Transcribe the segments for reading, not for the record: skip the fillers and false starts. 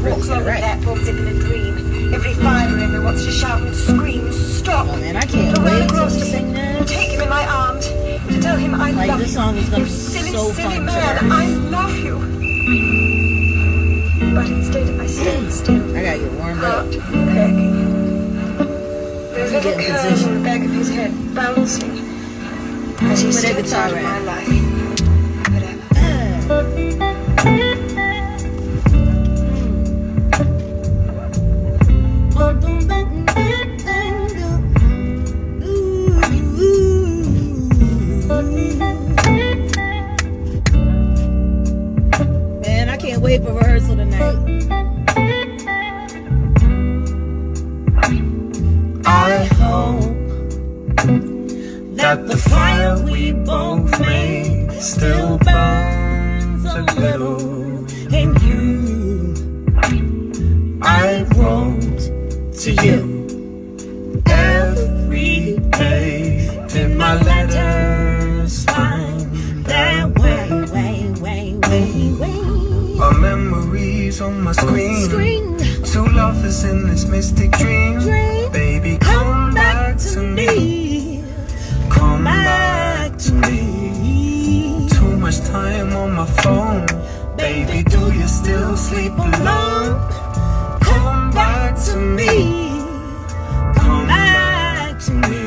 walks on the platform zipping a dream. Every fighter in me wants to shout and scream, stop. Oh man, I can't wait to sing this. Take him in my arms, to tell him I love this song is gonna you. be Silly, so silly fun. man, I love you. But instead I stand still. I gotta get warmed up. Heart cracking. There's a little curve on the back of his head, bouncing as he steps out of my life. Man, I can't wait for rehearsal tonight. I hope that the fire we both made still burns a little in you. I wrote to you every day. Did my letters find their way? Our memories on my screen. Two lovers in this mystic dream. Baby, come back to me. Come back to me. Too much time on my phone. Baby, do you still sleep alone? Come back to me. Come back to me.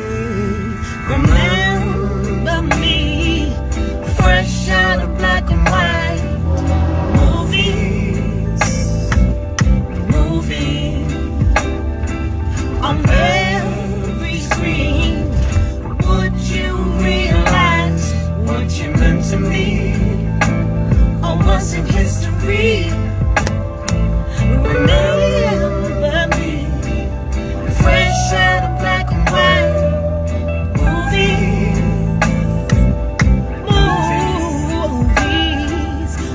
Remember me. Fresh out of black and white movies. On every screen, would you realize what you meant to me? Or was it history? Remember me, fresh out of black and white movies.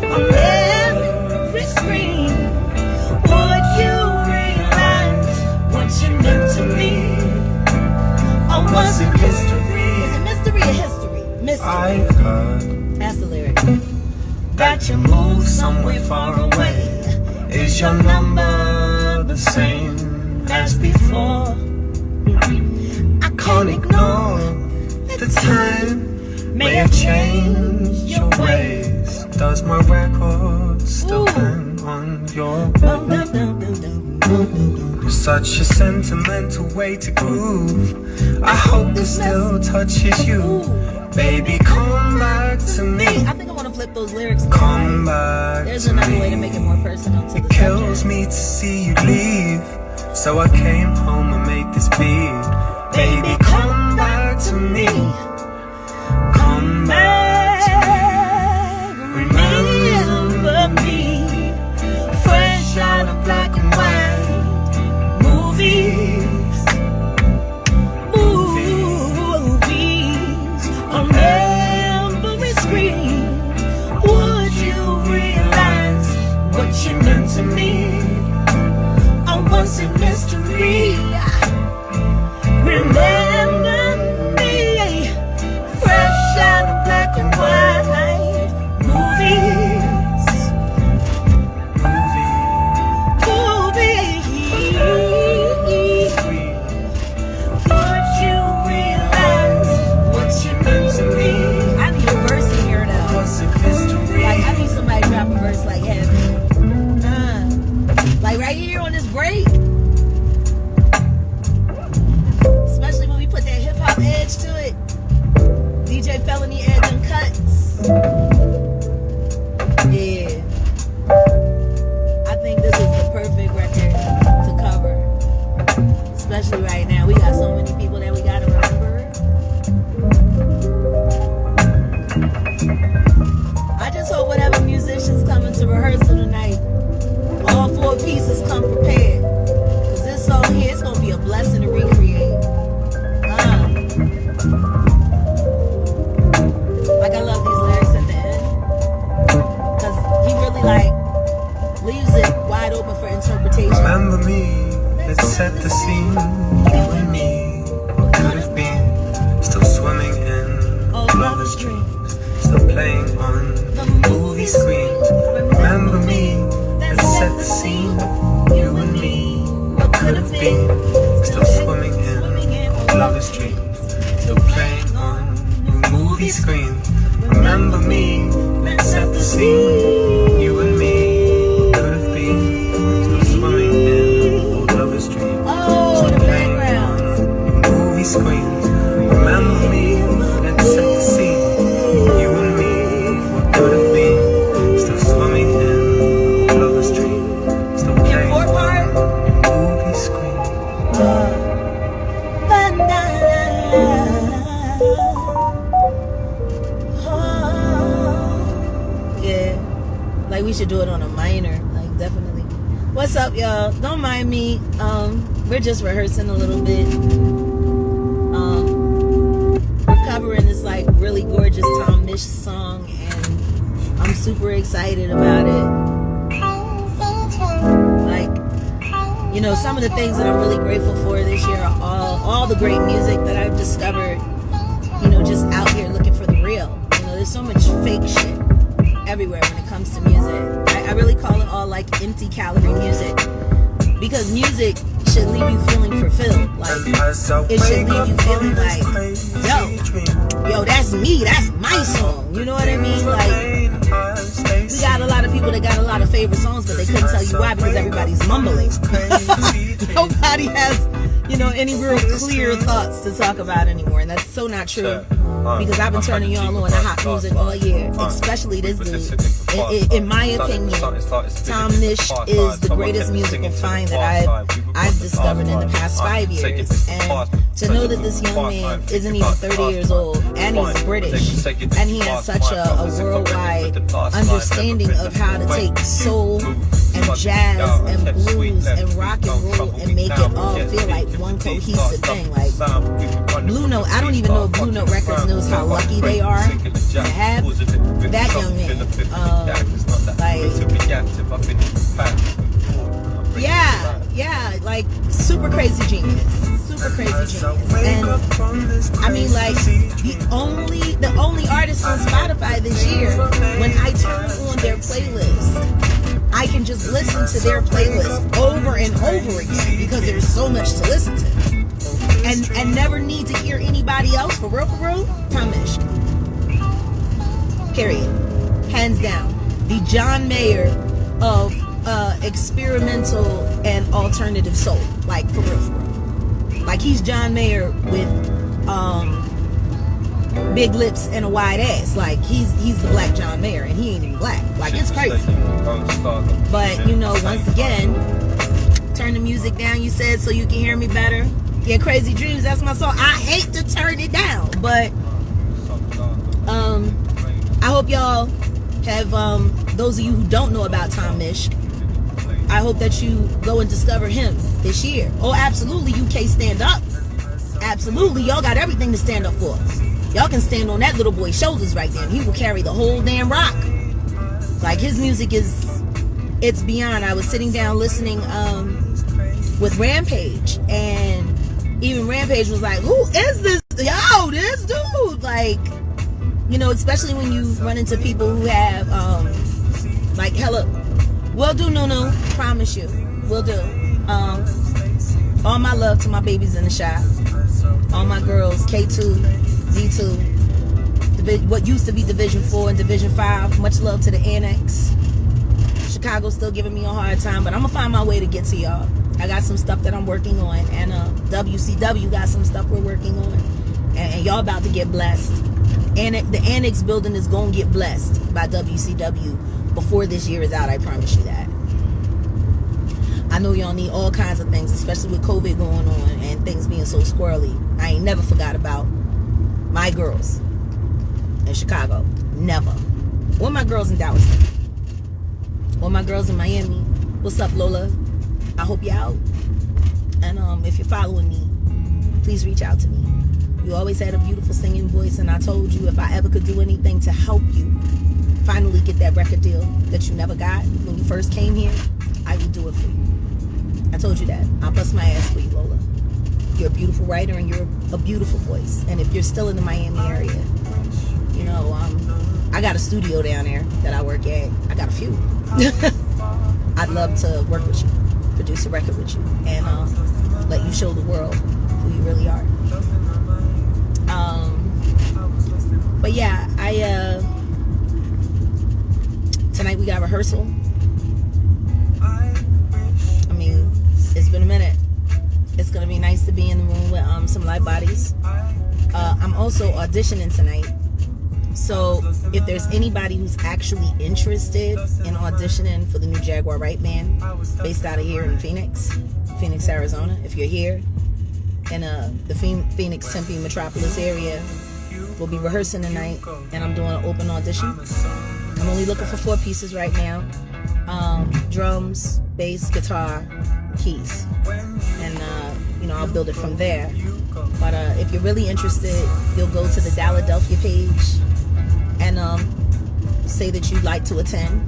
On every screen, would you realize what you meant to me? Or was it mystery? Is it mystery or history? Mystery. I heard That's the lyric. that you moved somewhere far away. Is your number the same as before? I can't ignore the time may have changed your ways. Does my record still hang on your You're such a sentimental way to groove. I hope this still touches you. Baby, come back to me. I think I want to flip those lyrics. Come back. There's to another me. way to make it more personal to the It kills subject. me to see you leave, so I came home and made this beat. Baby, come back to me. Come back to me. Remember me. Fresh out of black and white movies. On every screen, would you realize what you meant to me? Or was it mystery? Remember me, fresh out of black and white movies. Would you realize what you meant to me? I need a verse in here though. Was it mystery? Like I need somebody to drop a verse like heavy. Like right here on this break. Especially when we put that hip hop edge to it. DJ Felony edge and cuts. Yeah. I think this is the perfect record to cover. Especially right now. We got so many people that we gotta remember. I just hope whatever musicians coming to rehearsal tonight, all four pieces come prepared. Cause this song here is gonna be a blessing to recreate. Like I love these lyrics at the end. Cause he really like leaves it wide open for interpretation. Remember me, let's set the scene. You and me, what could have been? Still swimming in lovers' dreams. Still playing on the movie screens. Remember me, let's set the scene. do it on a minor, like definitely. What's up, y'all? Don't mind me. We're just rehearsing a little bit. We're covering this like really gorgeous Tom Misch song, and I'm super excited about it. Like, you know, some of the things that I'm really grateful for this year are all the great music that I've discovered. You know, just out here looking for the real. You know, there's so much fake shit everywhere when it comes to music. I really call it all like empty calorie music, because music should leave you feeling fulfilled. Like, it should leave you feeling like, yo, that's me, that's my song. You know what I mean? Like, we got a lot of people that got a lot of favorite songs, but they couldn't tell you why, because everybody's mumbling. Nobody has, you know, any real clear thoughts to talk about anymore, and that's so not true. Because I've been turning y'all on to hot music all year, especially this dude. In my opinion, Tom Misch is the greatest musical find that I've discovered in the past 5 years. And to know that this young man isn't even 30 years old, and he's British, and he has such a worldwide understanding of how to take soul and jazz and blues and rock and roll and make it all feel like one cohesive thing. Like, Blue Note, I don't even know if Blue Note Records knows how lucky they are to have that young man. Like super crazy genius, super crazy genius. And I mean, like, the only artist on Spotify this year, when I turn on their playlist, I can just listen to their playlist over and over again, because there's so much to listen to, and never need to hear anybody else. For real, Tom Misch. Period. Hands down, the John Mayer of experimental and alternative soul. Like, for real. Like, he's John Mayer with big lips and a wide ass. Like, he's the black John Mayer, and he ain't even black. Like, it's crazy. But, you know, once again, turn the music down, you said, so you can hear me better. Yeah, Crazy Dreams, that's my song. I hate to turn it down, but I hope y'all have, those of you who don't know about Tom Misch, I hope that you go and discover him this year. Oh, absolutely, UK stand up. Absolutely, y'all got everything to stand up for. Y'all can stand on that little boy's shoulders right there, and he will carry the whole damn rock. Like, his music it's beyond. I was sitting down listening with Rampage, and even Rampage was like, who is this? Yo, this dude. Like, you know, especially when you run into people who have, like, hella, will do, no, promise you, will do. All my love to my babies in the shop. All my girls, K2, D2, what used to be Division 4 and Division 5. Much love to the Annex. Chicago's still giving me a hard time, but I'm gonna find my way to get to y'all. I got some stuff that I'm working on, and WCW got some stuff we're working on, and y'all about to get blessed. And the Annex building is gonna get blessed by WCW before this year is out. I promise you that. I know y'all need all kinds of things, especially with COVID going on and things being so squirrely. I ain't never forgot about my girls in Chicago. Never. Or my girls in Dallas. Or my girls in Miami. What's up, Lola? I hope you're out. And if you're following me, please reach out to me. You always had a beautiful singing voice, and I told you if I ever could do anything to help you finally get that record deal that you never got when you first came here, I will do it for you. I told you that. I'll bust my ass for you, Lola. You're a beautiful writer, and you're a beautiful voice. And if you're still in the Miami area, you know, I got a studio down there that I work at. I got a few. I'd love to work with you, produce a record with you, and let you show the world who you really are. But yeah, tonight we got rehearsal. I mean, it's been a minute. It's gonna be nice to be in the room with some live bodies. I'm also auditioning tonight, so if there's anybody who's actually interested in auditioning for the new Jaguar Wright band, based out of here in Phoenix, Arizona, if you're here in the Phoenix Tempe metropolis area, we'll be rehearsing tonight, and I'm doing an open audition. I'm only looking for 4 pieces right now. drums, bass, guitar, keys, and I'll build it from there. But if you're really interested, you'll go to the Philadelphia page and say that you'd like to attend,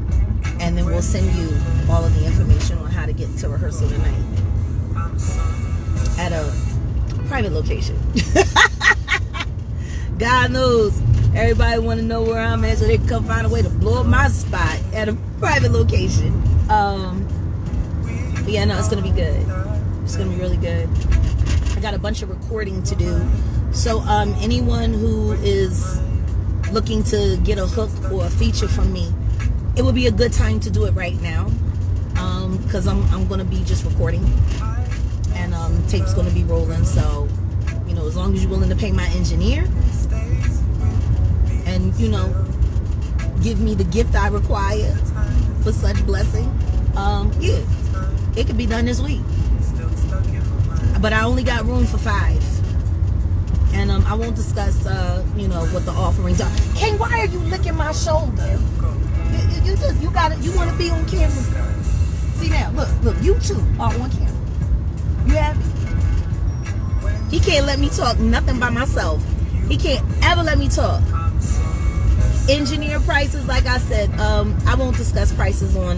and then we'll send you all of the information on how to get to rehearsal tonight at a private location. God knows everybody want to know where I'm at, so they can come find a way to blow up my spot at a private location. But yeah, no, it's gonna be good. It's gonna be really good. I got a bunch of recording to do, so anyone who is looking to get a hook or a feature from me, it would be a good time to do it right now, because I'm gonna be just recording, and tape's gonna be rolling. So as long as you're willing to pay my engineer and give me the gift I require for such blessing, yeah, it could be done this week. But I only got room for 5, and I won't discuss what the offerings are. King, why are you licking my shoulder? You got it. You want to be on camera? See now, look, you two are on camera. You happy? He can't let me talk nothing by myself. He can't ever let me talk. Engineer prices, like I said, I won't discuss prices on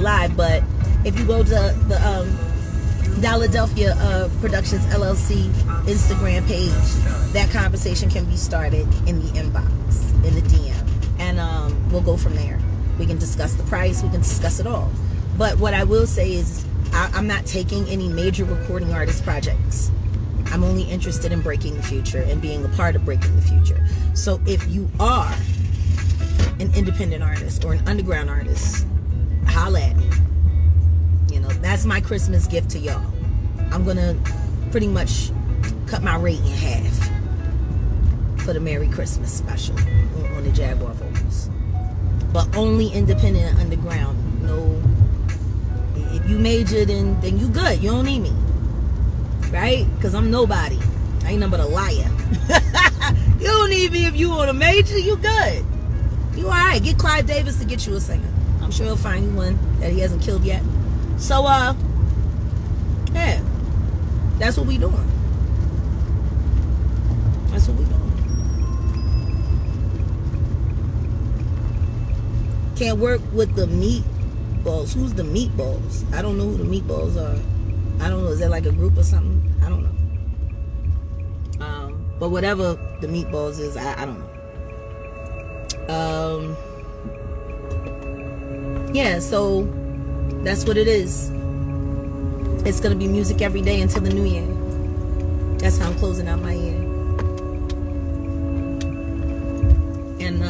live, but if you go to the Philadelphia Productions LLC Instagram page, that conversation can be started in the inbox, in the DM, and we'll go from there. We can discuss the price, we can discuss it all. But what I will say is I'm not taking any major recording artist projects. I'm only interested in breaking the future and being a part of breaking the future. So if you are an independent artist or an underground artist, holla at me. That's my Christmas gift to y'all. I'm gonna pretty much cut my rate in half for the Merry Christmas special on the Jaguar vocals. But only independent and underground. No, if you major, then you good. You don't need me, right? Because I'm nobody. I ain't nothing but a liar. You don't need me if you on a major. You good. You all right. Get Clive Davis to get you a singer. I'm sure he'll find you one that he hasn't killed yet. So, yeah, that's what we doing. That's what we doing. Can't work with the meatballs. Who's the meatballs? I don't know who the meatballs are. I don't know. Is that like a group or something? I don't know. But whatever the meatballs is, I don't know. Yeah, so that's what it is. It's gonna be music every day until the new year. That's how I'm closing out my year. And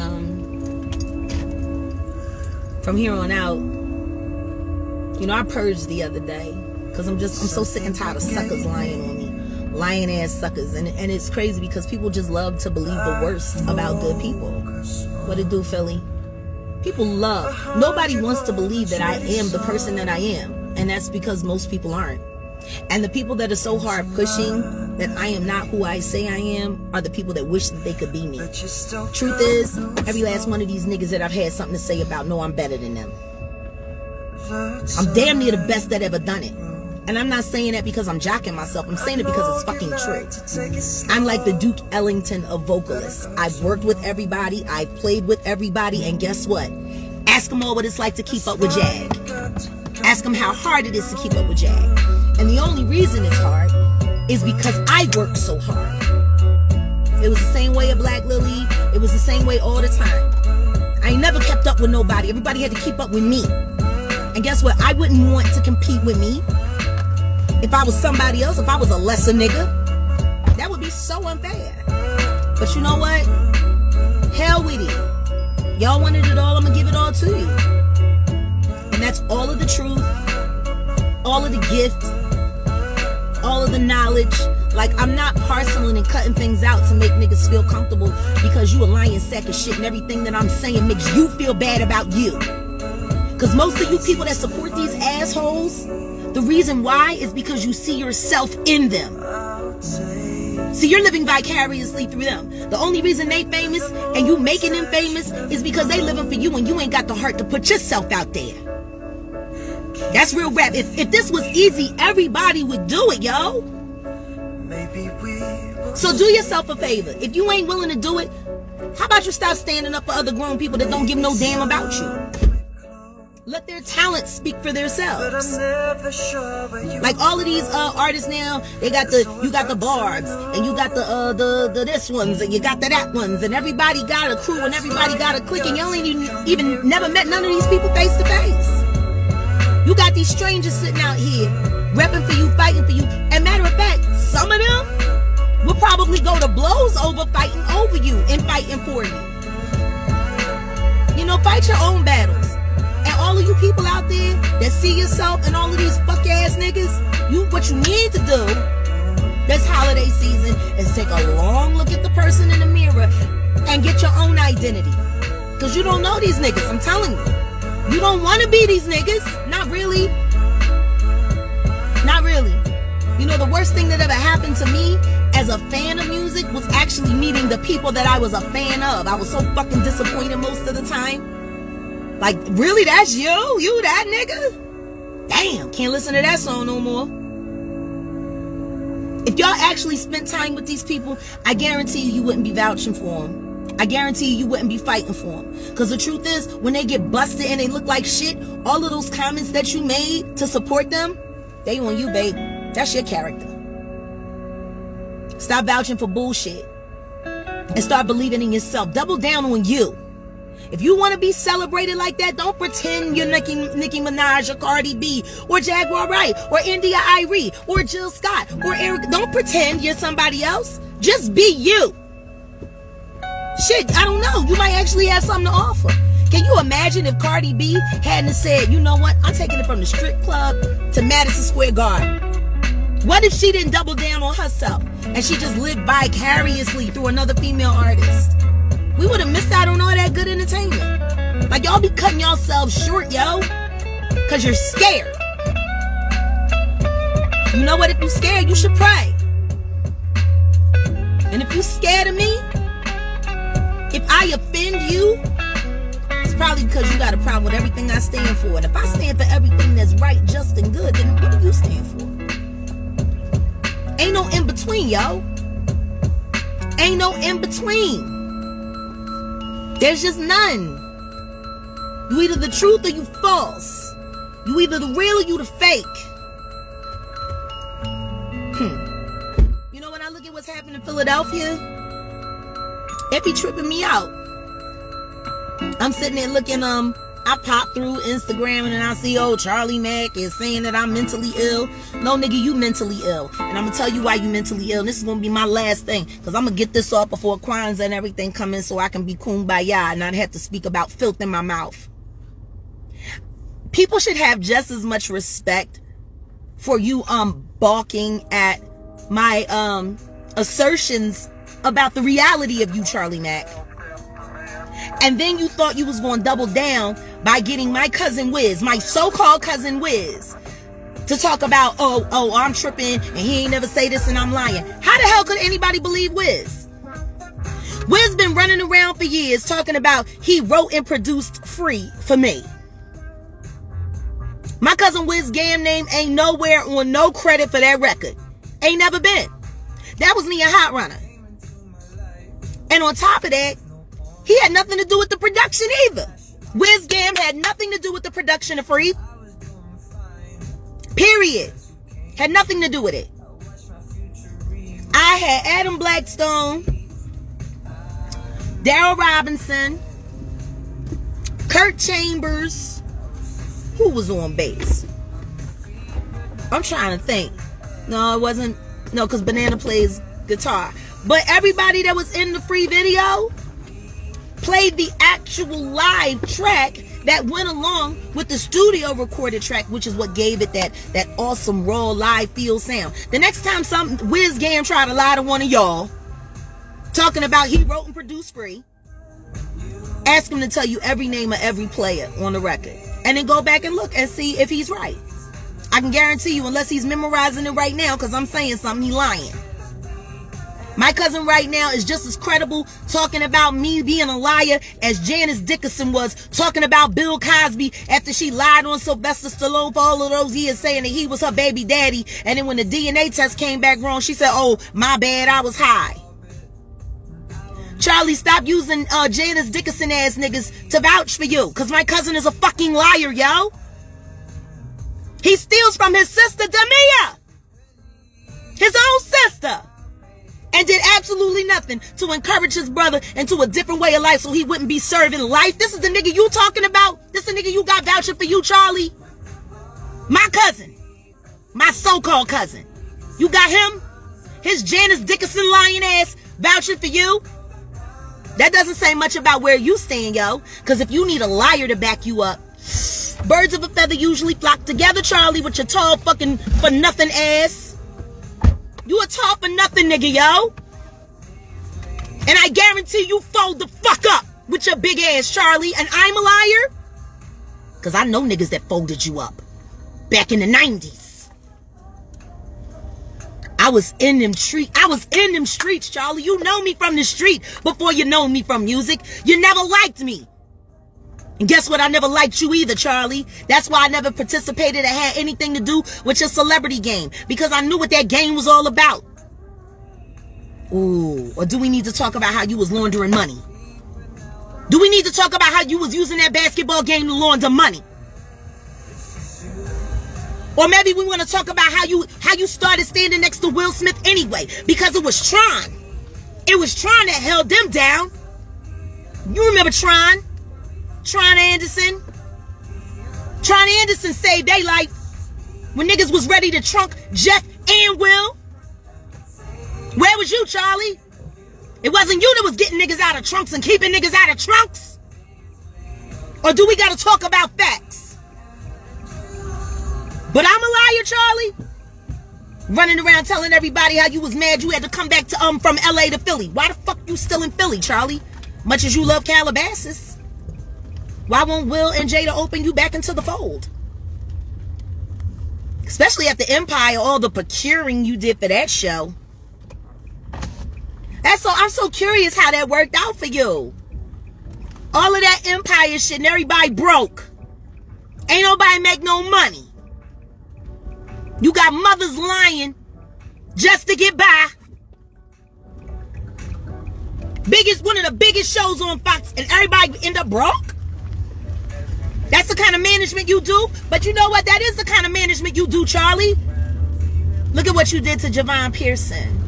from here on out, I purged the other day because I'm so sick and tired of suckers lying on me. Lying ass suckers. And it's crazy because people just love to believe the worst about good people. What it do, Philly? People love. Nobody wants to believe that I am the person that I am. And that's because most people aren't. And the people that are so hard pushing that I am not who I say I am are the people that wish that they could be me. Truth is, every last one of these niggas that I've had something to say about know I'm better than them. I'm damn near the best that ever done it. And I'm not saying that because I'm jocking myself. I'm saying it because it's fucking true. I'm like the Duke Ellington of vocalists. I've worked with everybody. I've played with everybody. And guess what? Ask them all what it's like to keep up with Jag. Ask them how hard it is to keep up with Jag. And the only reason it's hard is because I work so hard. It was the same way at Black Lily. It was the same way all the time. I ain't never kept up with nobody. Everybody had to keep up with me. And guess what? I wouldn't want to compete with me. If I was somebody else, if I was a lesser nigga, that would be so unfair. But you know what? Hell with it. Y'all wanted it all, I'm gonna give it all to you. And that's all of the truth, all of the gift, all of the knowledge. Like, I'm not parceling and cutting things out to make niggas feel comfortable because you a lying sack of shit and everything that I'm saying makes you feel bad about you. Because most of you people that support these assholes, the reason why is because you see yourself in them. See, you're living vicariously through them. The only reason they famous and you making them famous is because they living for you and you ain't got the heart to put yourself out there. That's real rap. If this was easy, everybody would do it, yo. So do yourself a favor. If you ain't willing to do it, how about you stop standing up for other grown people that don't give no damn about you? Let their talent speak for themselves. Like all of these artists now, you got the Barbs, and you got the this ones, and you got the that ones, and everybody got a crew, and everybody got a clique, and you ain't even never met none of these people face to face. You got these strangers sitting out here, repping for you, fighting for you. And matter of fact, some of them will probably go to blows over fighting over you and fighting for you. You know, fight your own battles. And all of you people out there that see yourself and all of these fuck ass niggas, what you need to do this holiday season is take a long look at the person in the mirror and get your own identity. Because you don't know these niggas, I'm telling you. You don't want to be these niggas. Not really. Not really. You know, the worst thing that ever happened to me as a fan of music was actually meeting the people that I was a fan of. I was so fucking disappointed most of the time. Like, really? That's you? You that nigga? Damn, can't listen to that song no more. If y'all actually spent time with these people, I guarantee you wouldn't be vouching for them. I guarantee you wouldn't be fighting for them. Because the truth is, when they get busted and they look like shit, all of those comments that you made to support them, they on you, babe. That's your character. Stop vouching for bullshit. And start believing in yourself. Double down on you. If you want to be celebrated like that, don't pretend you're Nicki Minaj or Cardi B or Jaguar Wright or India Irie or Jill Scott or Eric. Don't pretend you're somebody else. Just be you. Shit, I don't know. You might actually have something to offer. Can you imagine if Cardi B hadn't said, you know what, I'm taking it from the strip club to Madison Square Garden? What if she didn't double down on herself and she just lived vicariously through another female artist? We would have missed out on all that good entertainment. Like, y'all be cutting yourselves short, yo, because you're scared. You know what? If you're scared, you should pray. And if you're scared of me, if I offend you, it's probably because you got a problem with everything I stand for. And if I stand for everything that's right, just, and good, then what do you stand for? Ain't no in between, yo. Ain't no in between. There's just none. You either the truth or you false. You either the real or you the fake. You know, when I look at what's happening in Philadelphia, it be tripping me out. I'm sitting there looking, I pop through Instagram and then I see, Charlie Mack is saying that I'm mentally ill. No, nigga, you mentally ill. And I'm going to tell you why you mentally ill. And this is going to be my last thing. Because I'm going to get this off before Kwanzaa and everything come in so I can be kumbaya and not have to speak about filth in my mouth. People should have just as much respect for you balking at my assertions about the reality of you, Charlie Mack. And then you thought you was going to double down by getting my cousin Wiz, my so-called cousin Wiz, to talk about, I'm tripping and he ain't never say this and I'm lying. How the hell could anybody believe Wiz? Wiz been running around for years talking about he wrote and produced Free for me. My cousin Wiz Gam name ain't nowhere on no credit for that record. Ain't never been. That was Nia Hot Runner. And on top of that, he had nothing to do with the production either. Wiz Gam had nothing to do with the production of Free. Period. Had nothing to do with it. I had Adam Blackstone, Daryl Robinson, Kurt Chambers. Who was on bass? I'm trying to think. No, it wasn't. No, because Banana plays guitar. But everybody that was in the Free video played the actual live track that went along with the studio recorded track, which is what gave it that awesome raw live feel sound. The next time some Wiz Gam try to lie to one of y'all talking about he wrote and produced Free, ask him to tell you every name of every player on the record, and then go back and look and see if he's right. I can guarantee you, unless he's memorizing it right now because I'm saying something, he lying. My cousin right now is just as credible talking about me being a liar as Janice Dickinson was talking about Bill Cosby after she lied on Sylvester Stallone for all of those years saying that he was her baby daddy. And then when the DNA test came back wrong, she said, oh, my bad, I was high. Charlie, stop using Janice Dickinson ass niggas to vouch for you. Because my cousin is a fucking liar, yo. He steals from his sister, Damia. His own sister. And did absolutely nothing to encourage his brother into a different way of life so he wouldn't be serving life. This is the nigga you talking about? This is the nigga you got vouching for you, Charlie? My cousin. My so-called cousin. You got him? His Janice Dickinson lying ass vouching for you? That doesn't say much about where you stand, yo. Because if you need a liar to back you up, birds of a feather usually flock together, Charlie, with your tall fucking for-nothing ass. You a tall for nothing nigga, yo. And I guarantee you fold the fuck up with your big ass, Charlie. And I'm a liar? Because I know niggas that folded you up. Back in the 90s. I was in them streets, Charlie. You know me from the street before you know me from music. You never liked me. And guess what? I never liked you either, Charlie. That's why I never participated or had anything to do with your celebrity game. Because I knew what that game was all about. Ooh, or do we need to talk about how you was laundering money? Do we need to talk about how you was using that basketball game to launder money? Or maybe we want to talk about how you started standing next to Will Smith anyway. Because it was Tron. It was Tron that held them down. You remember Tron? Tron Anderson. Tron Anderson saved their life when niggas was ready to trunk Jeff and Will. Where was you, Charlie? It wasn't you that was getting niggas out of trunks and keeping niggas out of trunks? Or do we gotta talk about facts? But I'm a liar, Charlie. Running around telling everybody how you was mad you had to come back to from LA to Philly. Why the fuck you still in Philly, Charlie? Much as you love Calabasas. Why won't Will and Jada open you back into the fold? Especially after Empire, all the procuring you did for that show. I'm so curious how that worked out for you. All of that Empire shit and everybody broke. Ain't nobody make no money. You got mothers lying just to get by. One of the biggest shows on Fox and everybody end up broke? That's the kind of management you do? But you know what? That is the kind of management you do, Charlie. Look at what you did to Javon Pearson.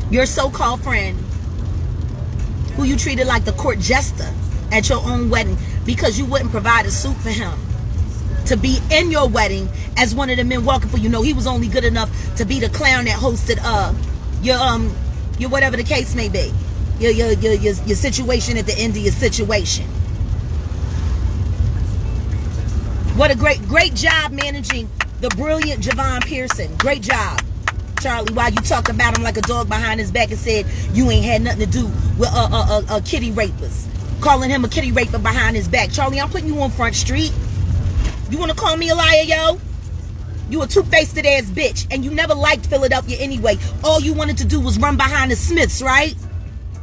Your so-called friend who you treated like the court jester at your own wedding because you wouldn't provide a suit for him to be in your wedding as one of the men walking for you. Know he was only good enough to be the clown that hosted your whatever the case may be. Your situation at the end of your situation. What a great job managing the brilliant Javon Pearson. Great job, Charlie. While you talked about him like a dog behind his back and said you ain't had nothing to do with kitty rapers. Calling him a kitty raper behind his back. Charlie, I'm putting you on Front Street. You want to call me a liar, yo? You a two-faced ass bitch. And you never liked Philadelphia anyway. All you wanted to do was run behind the Smiths, right?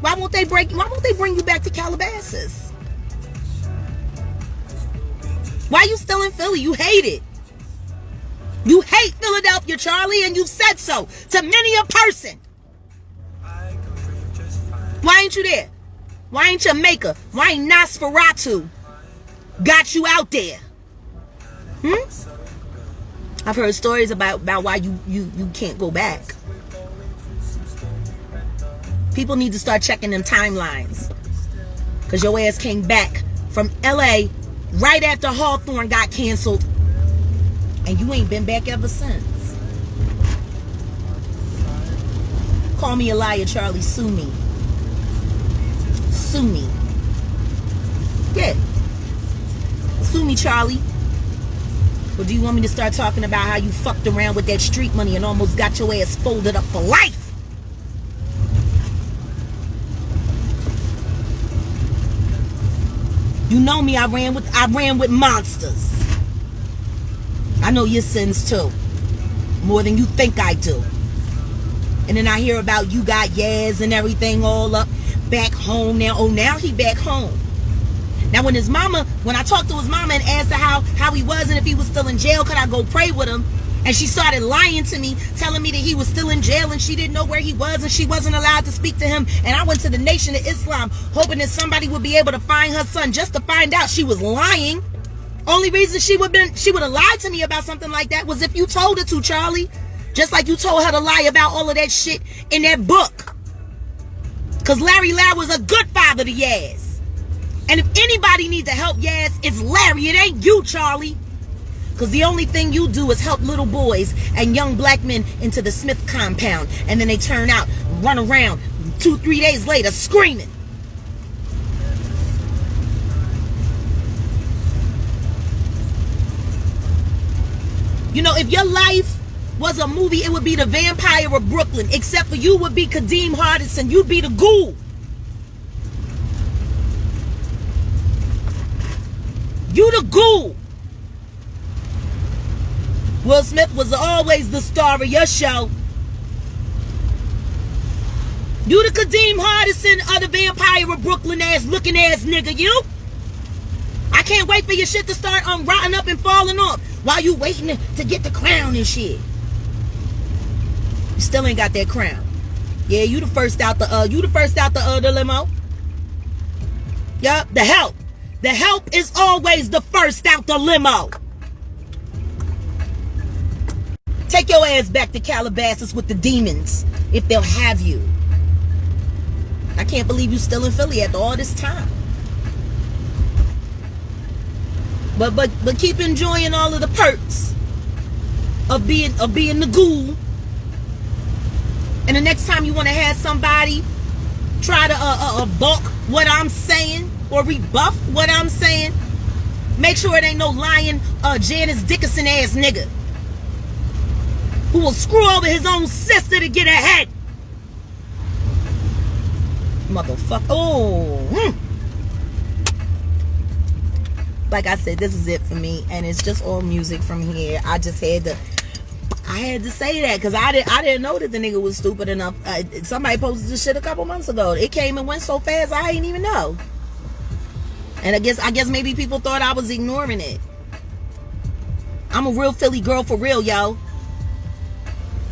Why won't they bring you back to Calabasas? Why you still in Philly? You hate it. You hate Philadelphia, Charlie, and you've said so to many a person. Why ain't you there? Why ain't Jamaica? Why ain't Nosferatu got you out there? I've heard stories about why you can't go back. People need to start checking them timelines. Because your ass came back from LA right after Hawthorne got canceled. And you ain't been back ever since. Call me a liar, Charlie. Sue me. Sue me. Yeah. Sue me, Charlie. Or do you want me to start talking about how you fucked around with that street money and almost got your ass folded up for life? You know me, I ran with monsters. I know your sins too. More than you think I do. And then I hear about you got Yaz and everything all up back home now. Oh, now he back home. Now when I talked to his mama and asked her how he was and if he was still in jail, could I go pray with him? And she started lying to me, telling me that he was still in jail and she didn't know where he was and she wasn't allowed to speak to him. And I went to the Nation of Islam hoping that somebody would be able to find her son, just to find out she was lying. Only reason she would have lied to me about something like that was if you told her to, Charlie. Just like you told her to lie about all of that shit in that book. Because Larry Loud was a good father to Yaz. And if anybody needs to help Yaz, it's Larry. It ain't you, Charlie. Because the only thing you do is help little boys and young black men into the Smith compound. And then they turn out, run around 2-3 days later screaming. You know, if your life was a movie, it would be The Vampire of Brooklyn. Except for you would be Kadeem Hardison. You'd be the ghoul. You the ghoul. Will Smith was always the star of your show. You the Kadeem Hardison of The Vampire of Brooklyn looking ass nigga, you. I can't wait for your shit to start rotting up and falling off while you waiting to get the crown and shit. You still ain't got that crown. Yeah, you the first out the limo. Yup, the help. The help is always the first out the limo. Take your ass back to Calabasas with the demons, if they'll have you. I can't believe you still in Philly after all this time. But keep enjoying all of the perks of being the ghoul. And the next time you want to have somebody try to bulk what I'm saying or rebuff what I'm saying, make sure it ain't no lying Janice Dickinson ass nigga who will screw over his own sister to get ahead. Motherfucker. Oh. Like I said, this is it for me, and it's just all music from here. I had to say that because I didn't know that the nigga was stupid enough. Somebody posted this shit a couple months ago. It came and went so fast I didn't even know. And I guess maybe people thought I was ignoring it. I'm a real Philly girl for real, yo.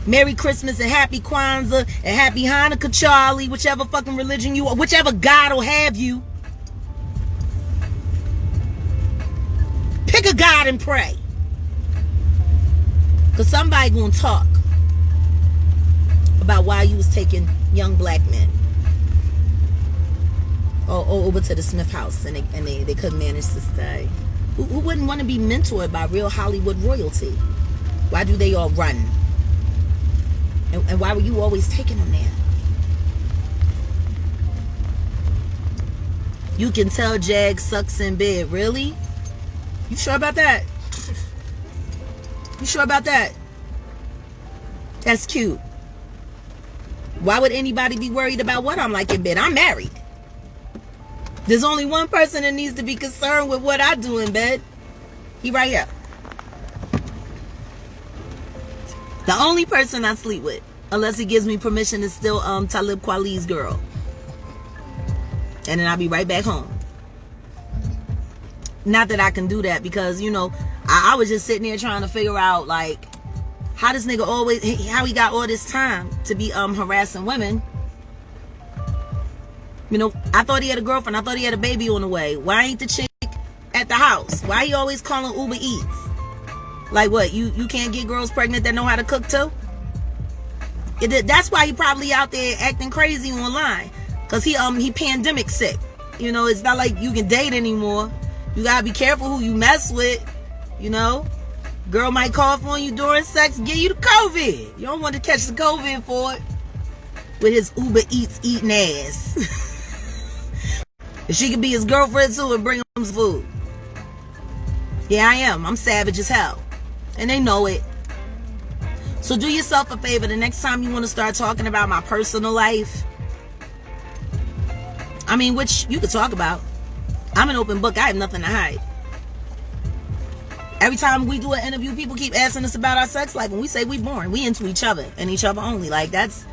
Merry Christmas and Happy Kwanzaa and Happy Hanukkah, Charlie. Whichever fucking religion you are, whichever God will have you. Pick a God and pray. Because somebody gonna talk about why you was taking young black men over to the Smith house and they couldn't manage to stay. Who wouldn't want to be mentored by real Hollywood royalty? Why do they all run? And why were you always taking them there? You can tell Jag sucks in bed. Really? You sure about that? You sure about that? That's cute. Why would anybody be worried about what I'm like in bed? I'm married. There's only one person that needs to be concerned with what I do in bed. He right here. The only person I sleep with. Unless he gives me permission to steal Talib Kweli's girl. And then I'll be right back home. Not that I can do that because, you know, I was just sitting there trying to figure out, like, how this nigga how he got all this time to be harassing women. You know, I thought he had a girlfriend. I thought he had a baby on the way. Why ain't the chick at the house? Why he always calling Uber Eats? Like what? You can't get girls pregnant that know how to cook too? That's why he probably out there acting crazy online. Cause he pandemic sick. You know, it's not like you can date anymore. You gotta be careful who you mess with. You know, girl might cough on you during sex, give you the COVID. You don't want to catch the COVID for it. With his Uber Eats eating ass. She could be his girlfriend too and bring him some food. Yeah, I am. I'm savage as hell. And they know it. So do yourself a favor. The next time you want to start talking about my personal life, I mean, which you could talk about. I'm an open book. I have nothing to hide. Every time we do an interview, people keep asking us about our sex life. When we say we born, we into each other and each other only. Like, that's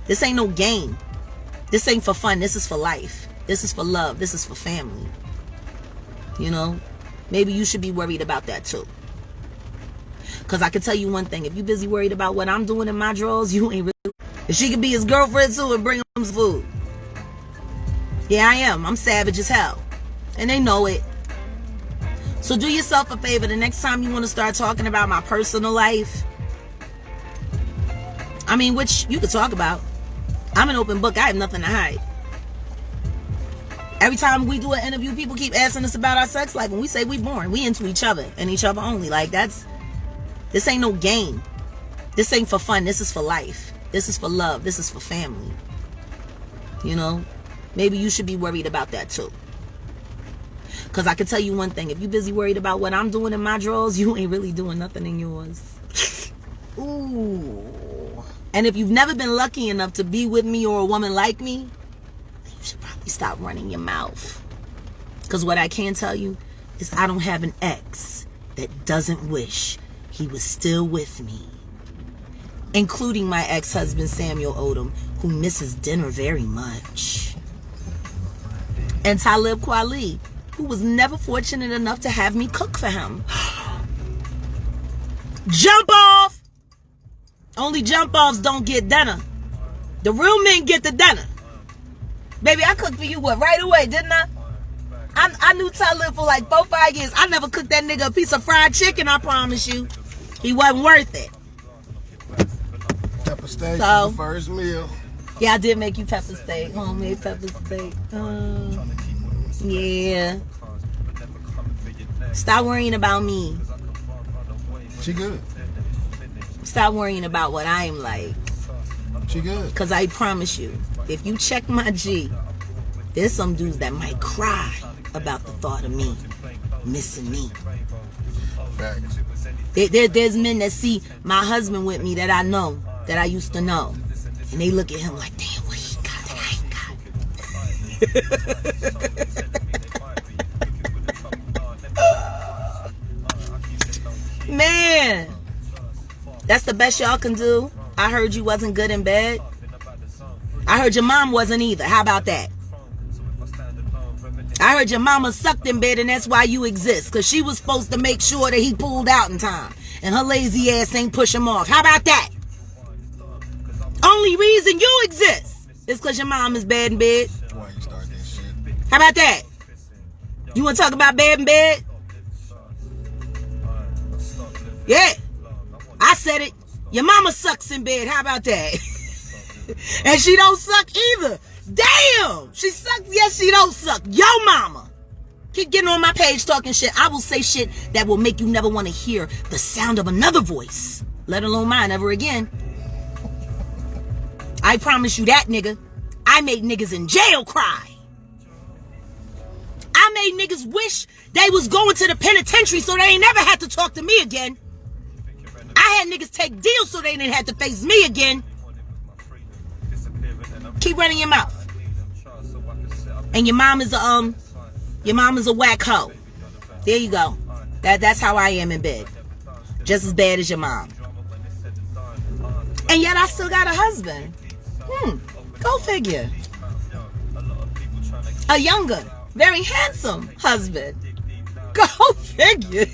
This ain't no game. This ain't for fun. This is for life. This is for love. This is for family. You know, maybe you should be worried about that too. Because I can tell you one thing. If you're busy worried about what I'm doing in my drawers, you ain't really. If she could be his girlfriend too and bring him some food. Yeah, I am. I'm savage as hell. And they know it. So do yourself a favor. The next time you want to start talking about my personal life, I mean, which you could talk about. I'm an open book. I have nothing to hide. Every time we do an interview, people keep asking us about our sex life. And we say we boring. We into each other and each other only. Like, this ain't no game. This ain't for fun. This is for life. This is for love. This is for family. You know, maybe you should be worried about that too. Because I can tell you one thing. If you're busy worried about what I'm doing in my drawers, you ain't really doing nothing in yours. Ooh. And if you've never been lucky enough to be with me or a woman like me, then you should probably stop running your mouth. Because what I can tell you is I don't have an ex that doesn't wish he was still with me. Including my ex-husband, Samuel Odom, who misses dinner very much. And Talib Kweli, who was never fortunate enough to have me cook for him. Jump off! Only jump offs don't get dinner. The real men get the dinner. Baby, I cooked for you right away, didn't I? I knew Talib for like 4-5 years. I never cooked that nigga a piece of fried chicken, I promise you. He wasn't worth it. Pepper steak, So, the first meal. Yeah, I did make you pepper steak. Homemade pepper steak. Yeah. Stop worrying about me. She good. Stop worrying about what I'm like. She good. Because I promise you, if you check my G, there's some dudes that might cry about the thought of me missing me. Facts. There's men that see my husband with me that I know, that I used to know. And they look at him like, damn, what he got that I ain't got? Man, that's the best y'all can do. I heard you wasn't good in bed. I heard your mom wasn't either. How about that? I heard your mama sucked in bed and that's why you exist. Because she was supposed to make sure that he pulled out in time. And her lazy ass ain't push him off. How about that? Only reason you exist is because your mom is bad in bed. Why you start that shit? How about that? You want to talk about bad in bed? Yeah. I said it. Your mama sucks in bed. How about that? And she don't suck either. Damn. She sucks. Yes, she don't suck. Yo mama. Keep getting on my page talking shit. I will say shit that will make you never want to hear the sound of another voice. Let alone mine ever again. I promise you that, nigga. I made niggas in jail cry. I made niggas wish they was going to the penitentiary so they ain't never had to talk to me again. I had niggas take deals so they didn't have to face me again. Keep running your mouth. And your mom is a whack hoe. There you go. That's how I am in bed. Just as bad as your mom. And yet I still got a husband. Go figure. A younger, very handsome husband. Go figure.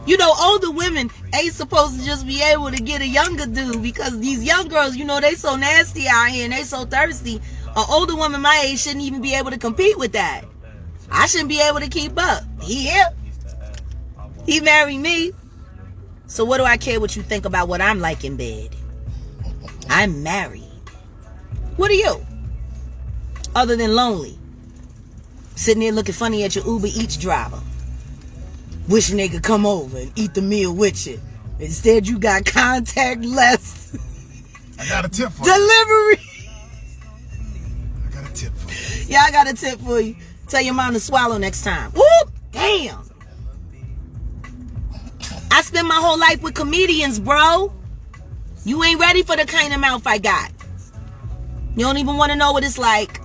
You know, older women ain't supposed to just be able to get a younger dude because these young girls, you know, they so nasty out here and they so thirsty. An older woman my age shouldn't even be able to compete with that. I shouldn't be able to keep up. He married me. So what do I care what you think about what I'm like in bed? I'm married. What are you? Other than lonely. Sitting there looking funny at your Uber Eats driver. Wishing they could come over and eat the meal with you. Instead, you got contactless I got a tip for you. delivery. I got a tip for you. Yeah, I got a tip for you. Tell your mom to swallow next time. Whoop! Damn. I spend my whole life with comedians, bro. You ain't ready for the kind of mouth I got. You don't even want to know what it's like.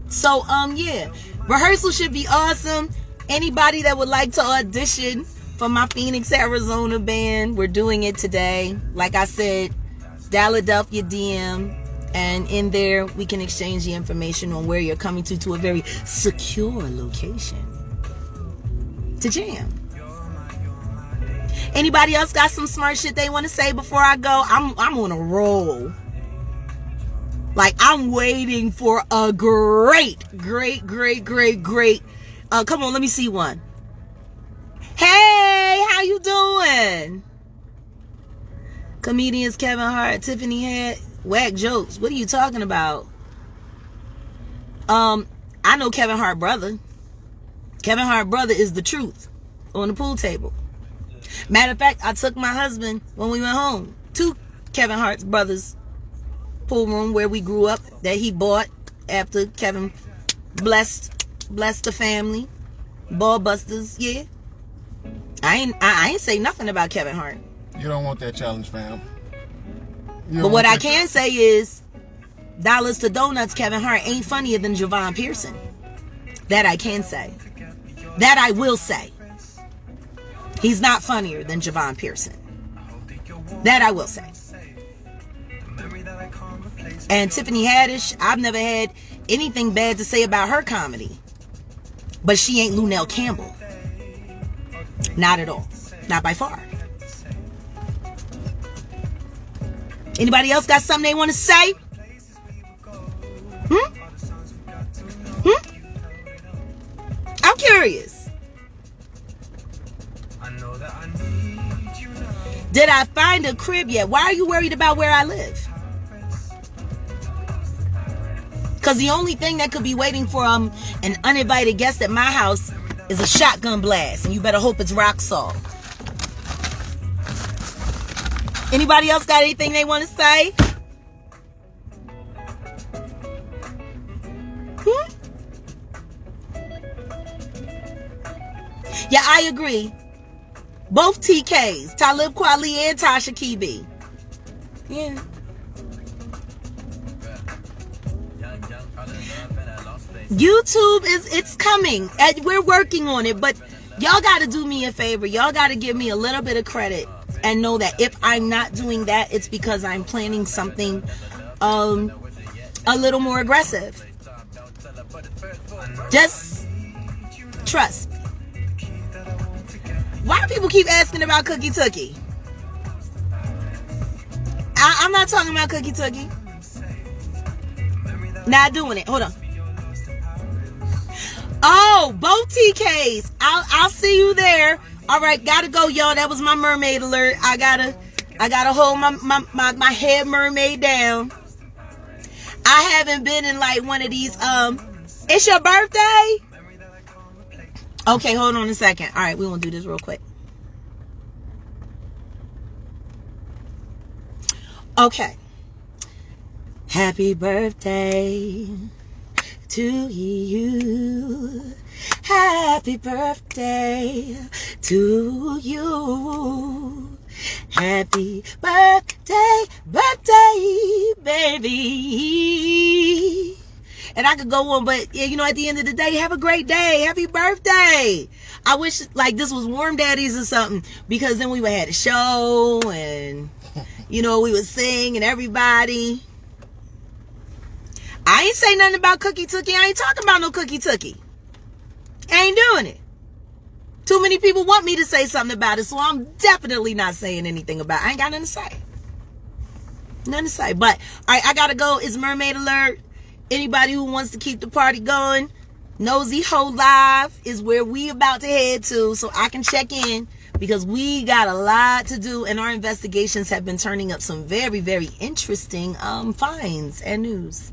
So, yeah. Rehearsal should be awesome. Anybody that would like to audition for my Phoenix, Arizona band, we're doing it today. Like I said, Philadelphia DM, and in there we can exchange the information on where you're coming to a very secure location to jam. Anybody else got some smart shit they want to say before I go? I'm on a roll. Like, I'm waiting for a great. Come on, let me see one. Hey, how you doing? Comedians Kevin Hart, Tiffany had whack jokes. What are you talking about? I know Kevin Hart brother. Kevin Hart brother is the truth on the pool table. Matter of fact, I took my husband when we went home to Kevin Hart's brother's pool room where we grew up, that he bought after Kevin blessed the family. Ball busters, yeah. I ain't say nothing about Kevin Hart. You don't want that challenge, fam. But what I can say is, dollars to donuts, Kevin Hart ain't funnier than Javon Pearson. That I can say. That I will say. He's not funnier than Javon Pearson. That I will say. And Tiffany Haddish, I've never had anything bad to say about her comedy. But she ain't Lunell Campbell. Not at all. Not by far. Anybody else got something they want to say? I'm curious. Did I find a crib yet? Why are you worried about where I live? Because the only thing that could be waiting for an uninvited guest at my house is a shotgun blast. And you better hope it's rock salt. Anybody else got anything they want to say? Yeah, I agree. Both TKs, Talib Kweli and Tasha Kibi. Yeah. YouTube it's coming. We're working on it, but y'all got to do me a favor. Y'all got to give me a little bit of credit and know that if I'm not doing that, it's because I'm planning something a little more aggressive. Just trust me. Why do people keep asking about Cookie Tookie? I'm not talking about Cookie Tookie. Not doing it. Hold on. Oh, both TKs. I'll see you there. All right, gotta go, y'all. That was my mermaid alert. I gotta hold my head mermaid down. I haven't been in like one of these. It's your birthday? Okay, hold on a second. All right, we're gonna do this real quick. Okay. Happy birthday to you. Happy birthday to you. Happy birthday, baby. And I could go on, but yeah, at the end of the day, have a great day. Happy birthday. I wish like this was Warm Daddies or something, because then we would have a show and we would sing and everybody. I ain't say nothing about Cookie Tookie. I ain't talking about no Cookie Tookie. I ain't doing it. Too many people want me to say something about it, so I'm definitely not saying anything about it. I ain't got nothing to say. Nothing to say. But, all right, I got to go. It's Mermaid Alert. Anybody who wants to keep the party going, Nosy Ho Live is where we about to head to, so I can check in, because we got a lot to do, and our investigations have been turning up some very, very interesting finds and news.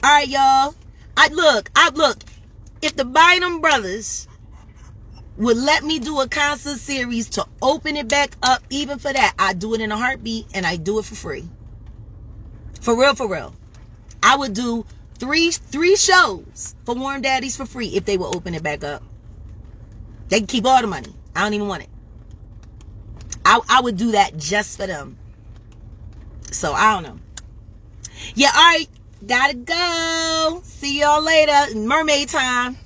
All right, y'all. I look. If the Bynum brothers would let me do a concert series to open it back up, even for that, I'd do it in a heartbeat, and I do it for free. For real. I would do three shows for Warm Daddies for free if they would open it back up. They can keep all the money. I don't even want it. I would do that just for them. So, I don't know. Yeah, all right. Gotta go. See y'all later. Mermaid time.